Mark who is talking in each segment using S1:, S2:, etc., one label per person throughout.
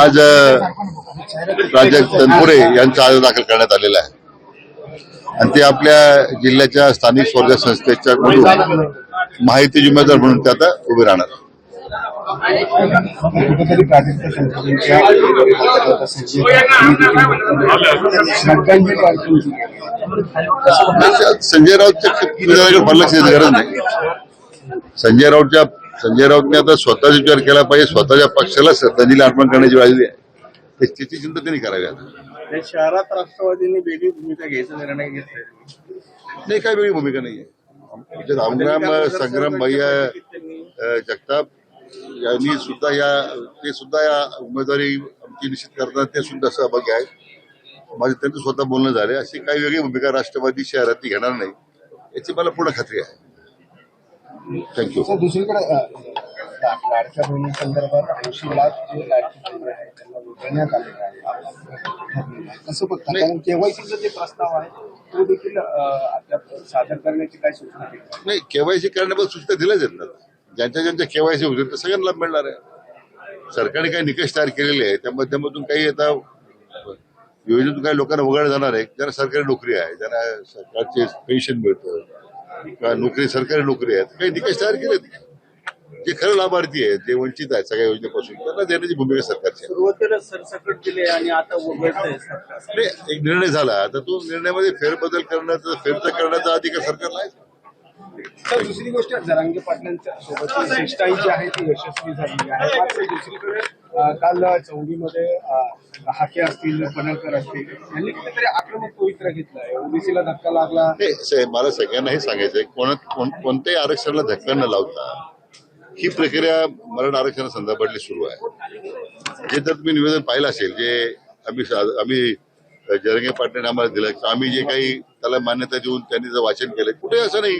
S1: आज प्राजक्त तनपुरे यांचा अर्ज दाखल करण्यात आलेला आहे आणि ते आपल्या जिल्ह्याच्या स्थानिक स्वराज्य संस्थेच्याकडून माहिती उमेदवार म्हणून ते आता उभे राहणार. संजय राऊतच्या फार लक्ष द्यायची गरज नाही. संजय राऊतने आता स्वतःचा विचार केला पाहिजे. स्वतःच्या पक्षाला श्रद्धांजली अर्पण करण्याची वेळ आली आहे. त्याची चिंता त्यांनी करावी. आता
S2: शहरात राष्ट्रवादीने वेगळी भूमिका घ्यायचा निर्णय घेतलाय. नाही,
S1: काही वेगळी भूमिका नाहीये. संग्राम भैया जगताप यांनी सुद्धा या उमेदवारी आमची निश्चित करताना ते सुद्धा सहभागी आहेत. माझे त्यांचं स्वतः बोलणं झाले. अशी काही वेगळी भूमिका राष्ट्रवादी शहरात घेणार नाही याची मला पूर्ण खात्री आहे. थँक्यू.
S2: दुसरीकडे लाडक्या बहिणीसंदर्भात 80 लाख जे लाडकी बहीण आहे त्यांना देण्यात आलेलं आहे. कसं बघता, कारण केवायसीचा जे प्रस्ताव आहे तो देखील अद्याप सादर करण्याची काय सूचना केली
S1: नाही. केवायसी करण्याबद्दल सूचना दिल्याच आहेत ना. ज्यांच्या केवायसी होतील तर सगळ्यांना लाभ मिळणार आहे. सरकारने काही निकष तयार केलेले आहे त्या माध्यमातून काही आता योजनेतून काही लोकांना वगळलं जाणार आहे. ज्यांना सरकारी नोकरी आहे, ज्यांना सरकारचे पेन्शन मिळतं किंवा नोकरी सरकारी नोकरी आहे, काही निकष तयार केलेत. जे खरं लाभार्थी आहेत, जे वंचित आहेत सगळ्या योजनेपासून, त्यांना देण्याची भूमिका सरकारची आहे.
S2: सुरुवातीला सरसकट दिले आणि आता
S1: एक निर्णय झाला. आता तो निर्णयामध्ये फेरबदल करण्याचा अधिकार सरकारला आहे.
S2: दुसरी गोष्ट, जरांगे पाटलांच्या सोबत शिष्टाई जी आहे ती यशस्वी झाली आहे. मात्र दुसरीकडे काल चौंडीमध्ये हाके असतील, पडळकर असतील, यांनी कुठेतरी आक्रमक पवित्रा घेतलाय. ओबीसीला धक्का लागला.
S1: मला सगळ्यांना हे सांगायचंय, कोणत्याही आरक्षणाला धक्का न लावता ही प्रक्रिया मराठा आरक्षणासंदर्भातली सुरू आहे. जे तर तुम्ही निवेदन पाहिलं असेल, जे आम्ही जरांगे पाटलांनी आम्हाला दिलं, आम्ही जे काही त्याला मान्यता देऊन त्यांनी जर वाचन केलं, कुठे असं नाही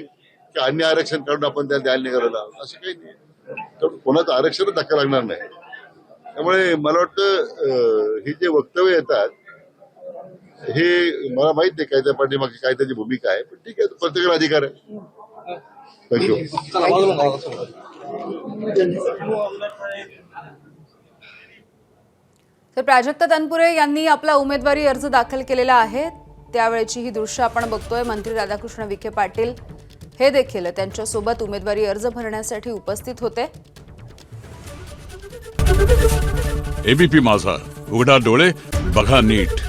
S1: की अन्य आरक्षण काढून आपण त्याला द्यायला निघालेला, असं काही नाही. तर कोणाचं आरक्षण धक्का लागणार नाही. त्यामुळे मला वाटतं हे जे वक्तव्य येतात हे मला माहित नाही काय त्या पाठीमागची काय त्याची भूमिका आहे, पण ठीक आहे, प्रत्येकाला अधिकार आहे. थँक्यू.
S3: तर प्राजक्त तनपुरे यांनी आपला उमेदवारी अर्ज दाखल केलेला आहे. त्यावेळेची ही दृश्य आपण बघतोय. मंत्री राधाकृष्ण विखे पाटील हे देखील त्यांच्यासोबत उमेदवारी अर्ज भरण्यासाठी उपस्थित होते.
S4: एबीपी माझा, उघडा डोळे बघा नीट.